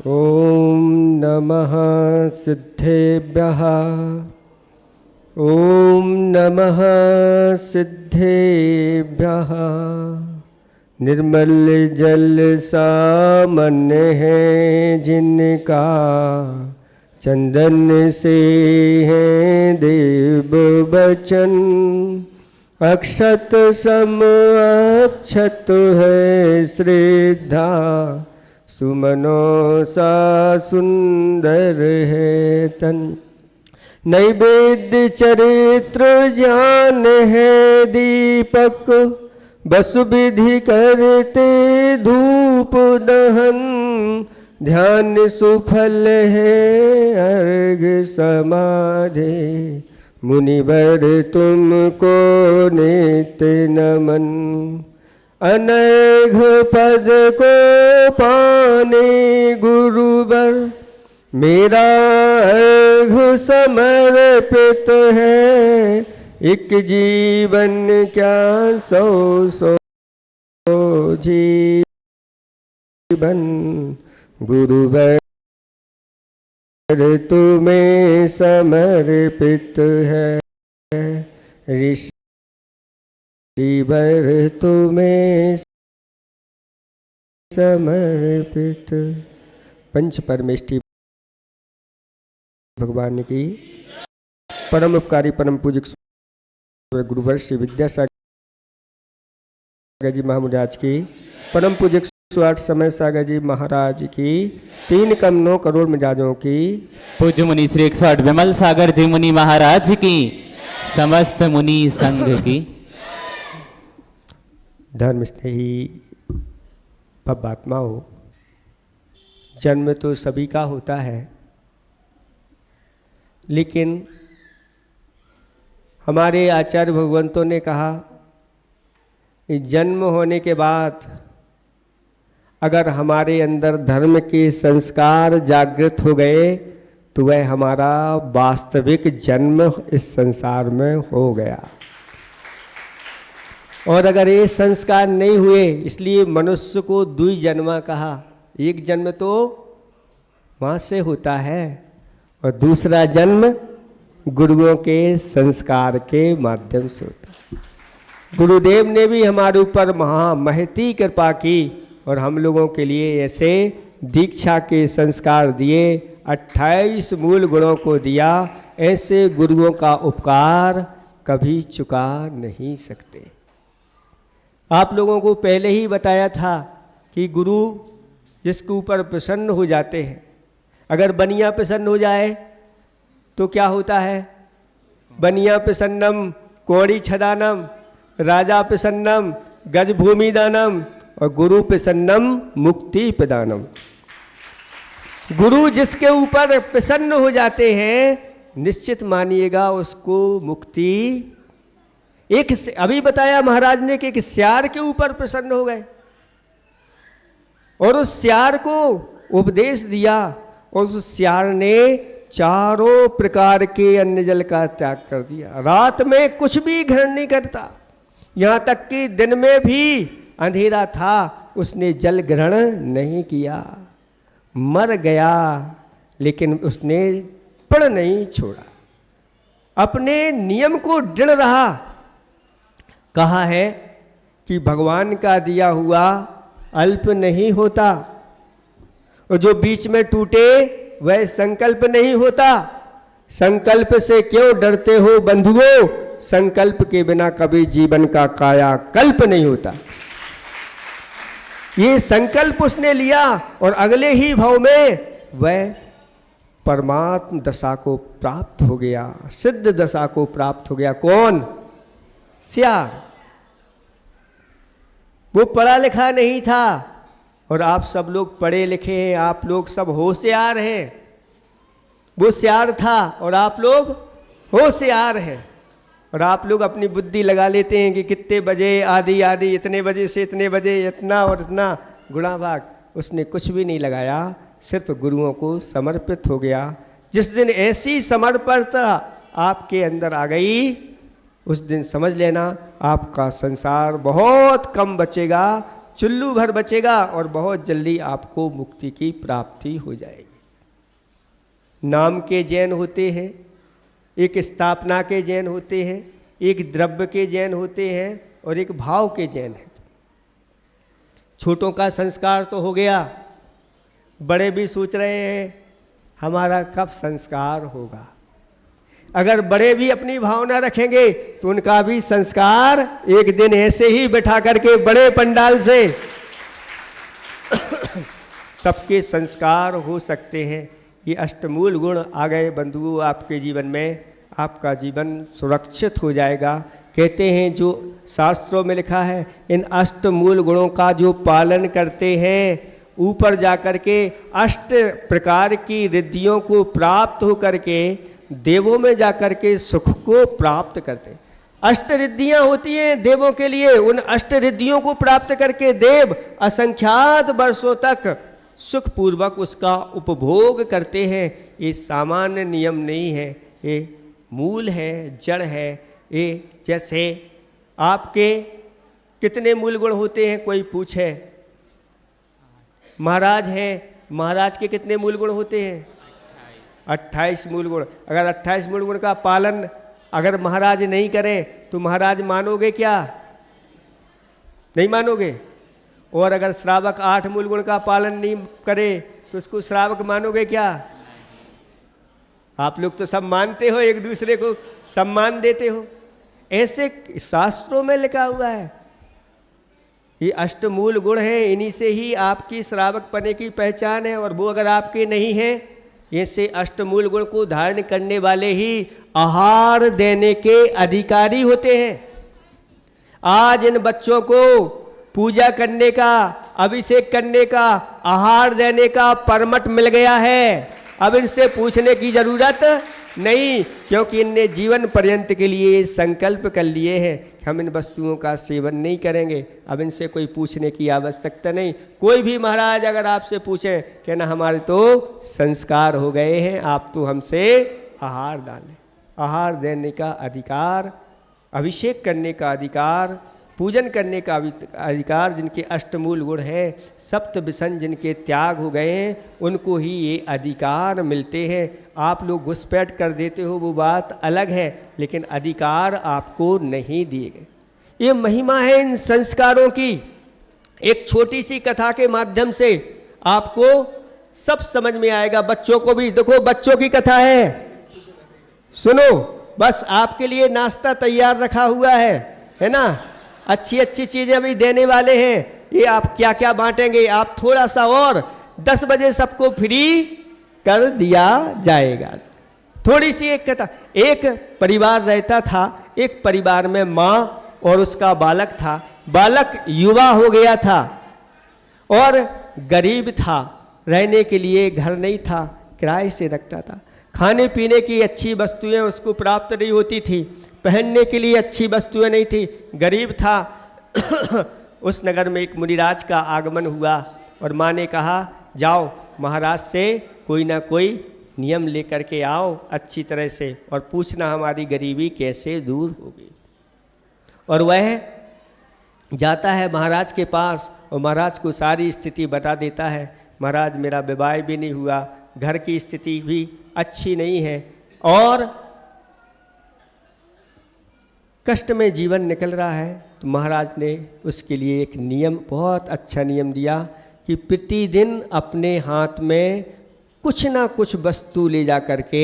ॐ नमः सिद्धेभ्यः। ॐ नमः सिद्धेभ्यः। निर्मल जल सामान्य है जिनका, चंदन से है देव बचन। अक्षत सम अक्षत है श्रद्धा, सुमनों सा सुंदर है तन। नैवेद्य चरित्र ज्ञान है दीपक, बस विधि करते धूप दहन। ध्यान सुफल है अर्घ समाधि, मुनिवर तुमको नित्य नमन। अनर्घ पद को पाने गुरुवर, मेरा अर्घ समर्पित है। एक जीवन क्या सौ सौ जीवन, गुरुवर तुम्हें समर्पित है। ऋषिवर तुम्हें समर्पित। पंच परमेष्टि भगवान की परम उपकारी परम पूज्य गुरुवर श्री विद्यासागर जी महाराज की, परम पूज्य स्वाट समय सागर जी महाराज की, 3 कम 9 करोड़ मिजाजों की, पूज्य मुनि श्री 108 विमल सागर जी मुनि महाराज की, समस्त मुनि संघ की। धर्म स्नेही भव्यात्मा हो, जन्म तो सभी का होता है, लेकिन हमारे आचार्य भगवंतों ने कहा कि जन्म होने के बाद अगर हमारे अंदर धर्म के संस्कार जागृत हो गए तो वह हमारा वास्तविक जन्म इस संसार में हो गया। और अगर ये संस्कार नहीं हुए, इसलिए मनुष्य को 2 जन्म कहा। एक जन्म तो माँ से होता है और दूसरा जन्म गुरुओं के संस्कार के माध्यम से होता है। गुरुदेव ने भी हमारे ऊपर महती कृपा की और हम लोगों के लिए ऐसे दीक्षा के संस्कार दिए, 28 मूल गुणों को दिया। ऐसे गुरुओं का उपकार कभी चुका नहीं सकते। आप लोगों को पहले ही बताया था कि गुरु जिसके ऊपर प्रसन्न हो जाते हैं, अगर बनिया प्रसन्न हो जाए तो क्या होता है? बनिया प्रसन्नम कौड़ी छदानम, राजा प्रसन्नम गज भूमि दानम और गुरु प्रसन्नम मुक्ति प्रदानम। गुरु जिसके ऊपर प्रसन्न हो जाते हैं, निश्चित मानिएगा उसको मुक्ति। एक अभी बताया महाराज ने कि एक स्यार के ऊपर प्रसन्न हो गए और उस स्यार को उपदेश दिया और उस स्यार ने चारों प्रकार के अन्न जल का त्याग कर दिया। रात में कुछ भी ग्रहण नहीं करता, यहाँ तक कि दिन में भी अंधेरा था उसने जल ग्रहण नहीं किया। मर गया लेकिन उसने प्रण नहीं छोड़ा, अपने नियम को दृढ़ रहा। कहा है कि भगवान का दिया हुआ अल्प नहीं होता और जो बीच में टूटे वह संकल्प नहीं होता। संकल्प से क्यों डरते हो बंधुओं? संकल्प के बिना कभी जीवन का कायाकल्प नहीं होता। ये संकल्प उसने लिया और अगले ही भाव में वह परमात्म दशा को प्राप्त हो गया, सिद्ध दशा को प्राप्त हो गया। कौन? स्यार। वो पढ़ा लिखा नहीं था और आप सब लोग पढ़े लिखे हैं, आप लोग सब होशियार हैं। वो स्यार था और आप लोग होशियार हैं। और आप लोग अपनी बुद्धि लगा लेते हैं कि कितने बजे आदि आदि, इतने बजे से इतने बजे, इतना और इतना गुणा भाग। उसने कुछ भी नहीं लगाया, सिर्फ गुरुओं को समर्पित हो गया। जिस दिन ऐसी समर्पणता आपके अंदर आ गई, उस दिन समझ लेना आपका संसार बहुत कम बचेगा। चुल्लू भर बचेगा और बहुत जल्दी आपको मुक्ति की प्राप्ति हो जाएगी। नाम के जैन होते हैं, एक स्थापना के जैन होते हैं, एक द्रव्य के जैन होते हैं और एक भाव के जैन हैं। छोटों का संस्कार तो हो गया, बड़े भी सोच रहे हैं हमारा कब संस्कार होगा। अगर बड़े भी अपनी भावना रखेंगे तो उनका भी संस्कार एक दिन ऐसे ही बैठा करके बड़े पंडाल से सबके संस्कार हो सकते हैं। ये अष्टमूल गुण आ गए बंधुओं आपके जीवन में, आपका जीवन सुरक्षित हो जाएगा। कहते हैं जो शास्त्रों में लिखा है, इन अष्टमूल गुणों का जो पालन करते हैं ऊपर जाकर के 8 प्रकार की रिद्धियों को प्राप्त हो करके देवों में जाकर के सुख को प्राप्त करते। 8 रिद्धियां होती हैं देवों के लिए, उन 8 रिद्धियों को प्राप्त करके देव असंख्यात वर्षों तक सुखपूर्वक उसका उपभोग करते हैं। ये सामान्य नियम नहीं है, ये मूल है, जड़ है। ये जैसे आपके कितने मूल गुण होते हैं कोई पूछे, महाराज हैं, महाराज के कितने मूल गुण होते हैं? 28 मूल गुण। अगर 28 मूल गुण का पालन अगर महाराज नहीं करें तो महाराज मानोगे क्या? नहीं मानोगे। और अगर श्रावक 8 मूल गुण का पालन नहीं करे तो उसको श्रावक मानोगे क्या? आप लोग तो सब मानते हो, एक दूसरे को सम्मान देते हो। ऐसे शास्त्रों में लिखा हुआ है। ये अष्टमूल गुण हैं, इन्हीं से ही आपकी श्रावक पने की पहचान है। और वो अगर आपके नहीं हैं, ऐसे अष्टमूल गुण को धारण करने वाले ही आहार देने के अधिकारी होते हैं। आज इन बच्चों को पूजा करने का, अभिषेक करने का, आहार देने का परमट मिल गया है। अब इनसे पूछने की जरूरत नहीं, क्योंकि इनने जीवन पर्यंत के लिए संकल्प कर लिए हैं कि हम इन वस्तुओं का सेवन नहीं करेंगे। अब इनसे कोई पूछने की आवश्यकता नहीं। कोई भी महाराज अगर आपसे पूछे कहना हमारे तो संस्कार हो गए हैं, आप तो हमसे आहार डालें। आहार देने का अधिकार, अभिषेक करने का अधिकार, पूजन करने का अधिकार जिनके अष्टमूल गुण हैं, सप्त विसन जिनके त्याग हो गए हैं, उनको ही ये अधिकार मिलते हैं। आप लोग घुसपैठ कर देते हो वो बात अलग है, लेकिन अधिकार आपको नहीं दिए गए। ये महिमा है इन संस्कारों की। एक छोटी सी कथा के माध्यम से आपको सब समझ में आएगा। बच्चों को भी देखो, बच्चों की कथा है, सुनो। बस आपके लिए नाश्ता तैयार रखा हुआ है ना। अच्छी अच्छी चीज़ें अभी देने वाले हैं। ये आप क्या क्या बांटेंगे, आप थोड़ा सा और 10 बजे सबको फ्री कर दिया जाएगा। थोड़ी सी एक कथा। एक परिवार रहता था, एक परिवार में माँ और उसका बालक था। बालक युवा हो गया था और गरीब था, रहने के लिए घर नहीं था, किराए से रखता था। खाने पीने की अच्छी वस्तुएं उसको प्राप्त नहीं होती थी, पहनने के लिए अच्छी वस्तुएं नहीं थी, गरीब था। उस नगर में एक मुनिराज का आगमन हुआ और माँ ने कहा जाओ महाराज से कोई ना कोई नियम लेकर के आओ अच्छी तरह से, और पूछना हमारी गरीबी कैसे दूर होगी। और वह जाता है महाराज के पास और महाराज को सारी स्थिति बता देता है। महाराज मेरा विवाह भी नहीं हुआ, घर की स्थिति भी अच्छी नहीं है और कष्ट में जीवन निकल रहा है। तो महाराज ने उसके लिए एक नियम, बहुत अच्छा नियम दिया कि प्रतिदिन अपने हाथ में कुछ ना कुछ वस्तु ले जा करके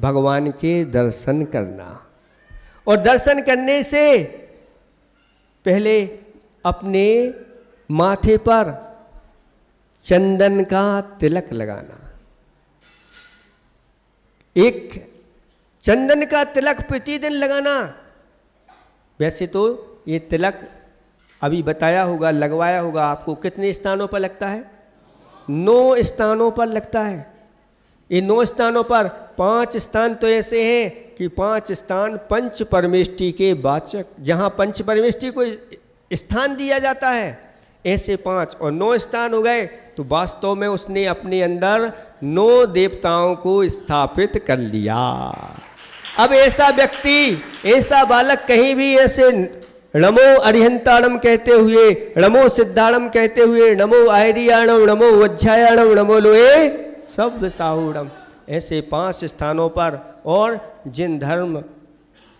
भगवान के दर्शन करना। और दर्शन करने से पहले अपने माथे पर चंदन का तिलक लगाना। एक चंदन का तिलक प्रतिदिन लगाना। वैसे तो ये तिलक अभी बताया होगा, लगवाया होगा आपको, कितने स्थानों पर लगता है? 9 स्थानों पर लगता है। ये 9 स्थानों पर 5 स्थान तो ऐसे हैं कि 5 स्थान पंच परमेष्टि के वाचक, जहाँ पंच परमेष्टि को स्थान दिया जाता है, ऐसे 5 और 9 स्थान हो गए। तो वास्तव में उसने अपने अंदर 9 देवताओं को स्थापित कर लिया। अब ऐसा व्यक्ति, ऐसा बालक कहीं भी ऐसे नमो अरिहंताणम कहते हुए, नमो सिद्धाणम कहते हुए, नमो आयरियाणम, नमो वज्रायाणम, नमो लोए सब साहुणम, ऐसे 5 स्थानों पर, और जिन धर्म,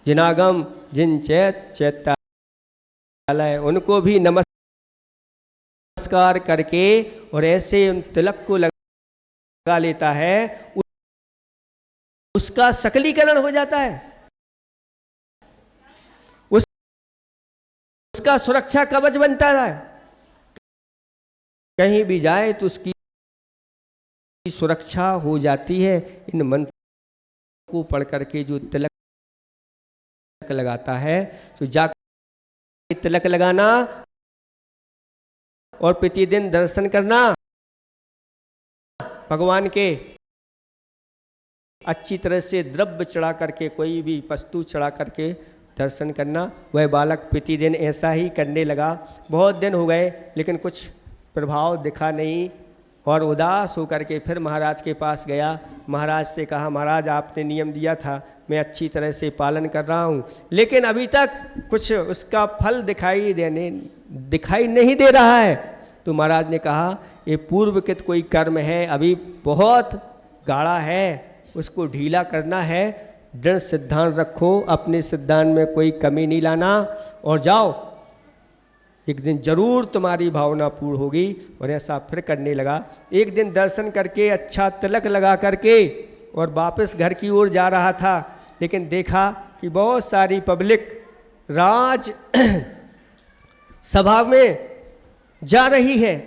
जिनागम, जिन चैत्यालय, उनको भी नमस्कार करके और ऐसे उन तिलक को लगा लेता है, उसका सकलीकरण हो जाता है, उसका सुरक्षा कवच बनता है। कहीं भी जाए तो उसकी सुरक्षा हो जाती है। इन मंत्र को पढ़ करके जो तिलक लगाता है, तो जाकर तिलक लगाना और प्रतिदिन दर्शन करना, भगवान के अच्छी तरह से द्रव्य चढ़ा करके, कोई भी वस्तु चढ़ा करके दर्शन करना। वह बालक प्रतिदिन ऐसा ही करने लगा। बहुत दिन हो गए लेकिन कुछ प्रभाव दिखा नहीं, और उदास होकर के फिर महाराज के पास गया। महाराज से कहा, महाराज आपने नियम दिया था, मैं अच्छी तरह से पालन कर रहा हूँ, लेकिन अभी तक कुछ उसका फल दिखाई नहीं दे रहा है। तो महाराज ने कहा, ये पूर्वकृत कोई कर्म है, अभी बहुत गाढ़ा है, उसको ढीला करना है। दृढ़ सिद्धांत रखो, अपने सिद्धांत में कोई कमी नहीं लाना, और जाओ, एक दिन जरूर तुम्हारी भावना पूर्ण होगी। और ऐसा फिर करने लगा। एक दिन दर्शन करके, अच्छा तिलक लगा करके और वापस घर की ओर जा रहा था, लेकिन देखा कि बहुत सारी पब्लिक राज सभा में जा रही है,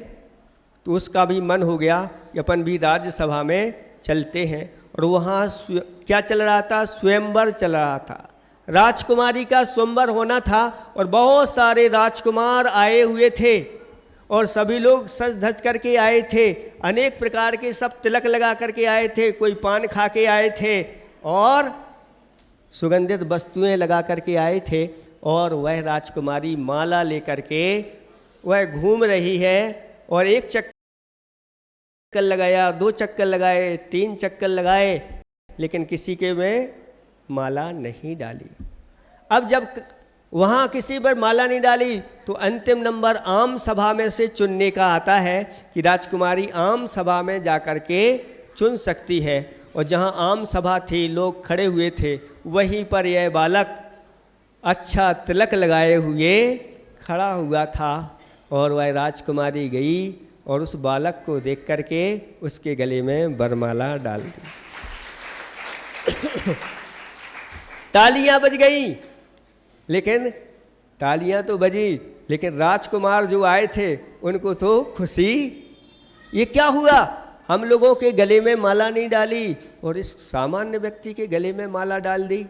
तो उसका भी मन हो गया कि अपन भी राज्यसभा में चलते हैं। और वहाँ क्या चल रहा था? स्वयंवर चल रहा था, राजकुमारी का स्वयंवर होना था, और बहुत सारे राजकुमार आए हुए थे, और सभी लोग सज धज करके आए थे, अनेक प्रकार के सब तिलक लगा करके आए थे, कोई पान खा के आए थे और सुगंधित वस्तुएं लगा करके आए थे। और वह राजकुमारी माला लेकर के वह घूम रही है, और एक चक्कर लगाया, 2 चक्कर लगाए, 3 चक्कर लगाए, लेकिन किसी के में माला नहीं डाली। अब जब वहाँ किसी पर माला नहीं डाली, तो अंतिम नंबर आम सभा में से चुनने का आता है कि राजकुमारी आम सभा में जाकर के चुन सकती है। और जहाँ आम सभा थी, लोग खड़े हुए थे, वहीं पर यह बालक अच्छा तिलक लगाए हुए खड़ा हुआ था। और वह राजकुमारी गई और उस बालक को देख करके उसके गले में वरमाला डाल दी। तालियां बज गई, लेकिन तालियां तो बजी, लेकिन राजकुमार जो आए थे उनको तो खुशी, ये क्या हुआ, हम लोगों के गले में माला नहीं डाली और इस सामान्य व्यक्ति के गले में माला डाल दी।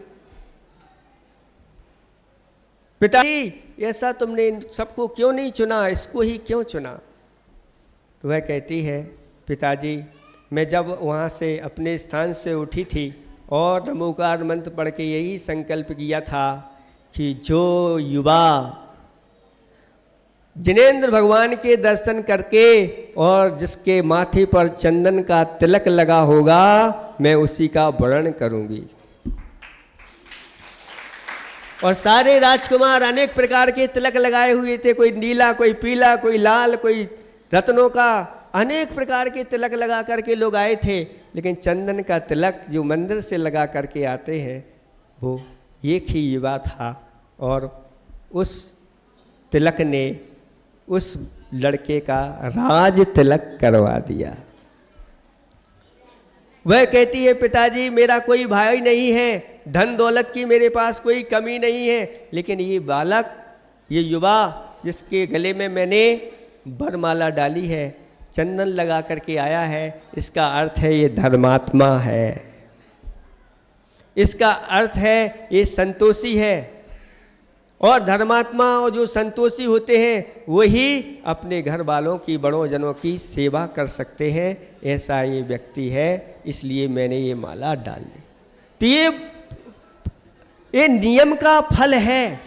पिताजी, ऐसा तुमने सबको क्यों नहीं चुना, इसको ही क्यों चुना? तो वह कहती है, पिताजी, मैं जब वहाँ से अपने स्थान से उठी थी और नमोकार मंत्र पढ़ के यही संकल्प किया था कि जो युवा जिनेंद्र भगवान के दर्शन करके और जिसके माथे पर चंदन का तिलक लगा होगा, मैं उसी का वरण करूंगी। और सारे राजकुमार अनेक प्रकार के तिलक लगाए हुए थे, कोई नीला, कोई पीला, कोई लाल, कोई रत्नों का, अनेक प्रकार के तिलक लगा करके लोग आए थे। लेकिन चंदन का तिलक जो मंदिर से लगा करके आते हैं, वो एक ही युवा था। और उस तिलक ने उस लड़के का राज तिलक करवा दिया। वह कहती है, पिताजी, मेरा कोई भाई नहीं है, धन दौलत की मेरे पास कोई कमी नहीं है, लेकिन ये बालक, ये युवा जिसके गले में मैंने वरमाला डाली है, चंदन लगा करके आया है, इसका अर्थ है ये धर्मात्मा है, इसका अर्थ है ये संतोषी है। और धर्मात्मा और जो संतोषी होते हैं वही अपने घर वालों की, बड़ों जनों की सेवा कर सकते हैं, ऐसा ये व्यक्ति है, इसलिए मैंने ये माला डाल दी। तो ये नियम का फल है,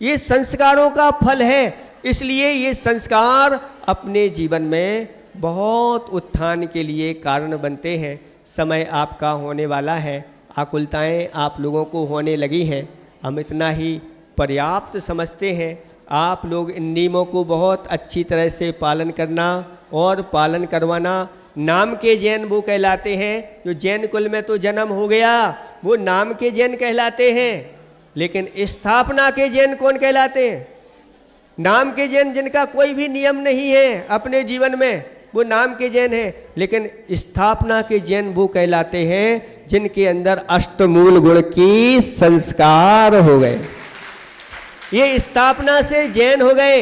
ये संस्कारों का फल है। इसलिए ये संस्कार अपने जीवन में बहुत उत्थान के लिए कारण बनते हैं। समय आपका होने वाला है, आकुलताएं आप लोगों को होने लगी हैं। हम इतना ही पर्याप्त समझते हैं। आप लोग इन नियमों को बहुत अच्छी तरह से पालन करना और पालन करवाना। नाम के जैन वो कहलाते हैं, जो जैन कुल में तो जन्म हो गया वो नाम के जैन कहलाते हैं, लेकिन स्थापना के जैन कौन कहलाते हैं? नाम के जैन जिनका कोई भी नियम नहीं है अपने जीवन में, वो नाम के जैन हैं। लेकिन स्थापना के जैन वो कहलाते हैं जिनके अंदर अष्टमूल गुण की संस्कार हो गए, ये स्थापना से जैन हो गए।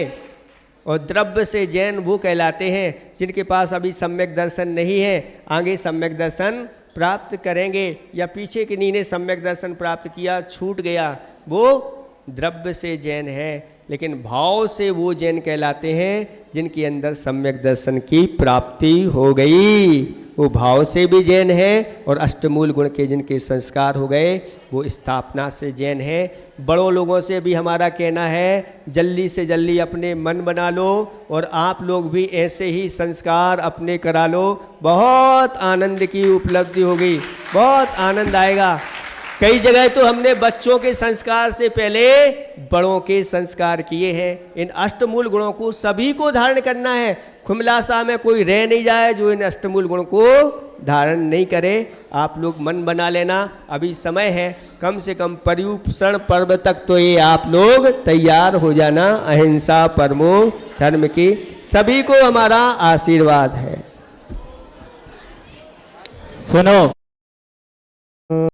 और द्रव्य से जैन वो कहलाते हैं जिनके पास अभी सम्यक दर्शन नहीं है, आगे सम्यक दर्शन प्राप्त करेंगे, या पीछे किन्हीं ने सम्यक दर्शन प्राप्त किया छूट गया, वो द्रव्य से जैन है। लेकिन भाव से वो जैन कहलाते हैं जिनके अंदर सम्यक दर्शन की प्राप्ति हो गई, वो भाव से भी जैन है। और अष्टमूल गुण के जिनके संस्कार हो गए वो स्थापना से जैन है। बड़ों लोगों से भी हमारा कहना है जल्दी से जल्दी अपने मन बना लो, और आप लोग भी ऐसे ही संस्कार अपने करा लो, बहुत आनंद की उपलब्धि होगी, बहुत आनंद आएगा। कई जगह तो हमने बच्चों के संस्कार से पहले बड़ों के संस्कार किए हैं। इन अष्टमूल गुणों को सभी को धारण करना है, खुमलासा में कोई रह नहीं जाए जो इन अष्टमूल गुणों को धारण नहीं करे। आप लोग मन बना लेना, अभी समय है, कम से कम पर्युषण पर्व तक तो ये आप लोग तैयार हो जाना। अहिंसा परमो धर्म की सभी को हमारा आशीर्वाद है। सुनो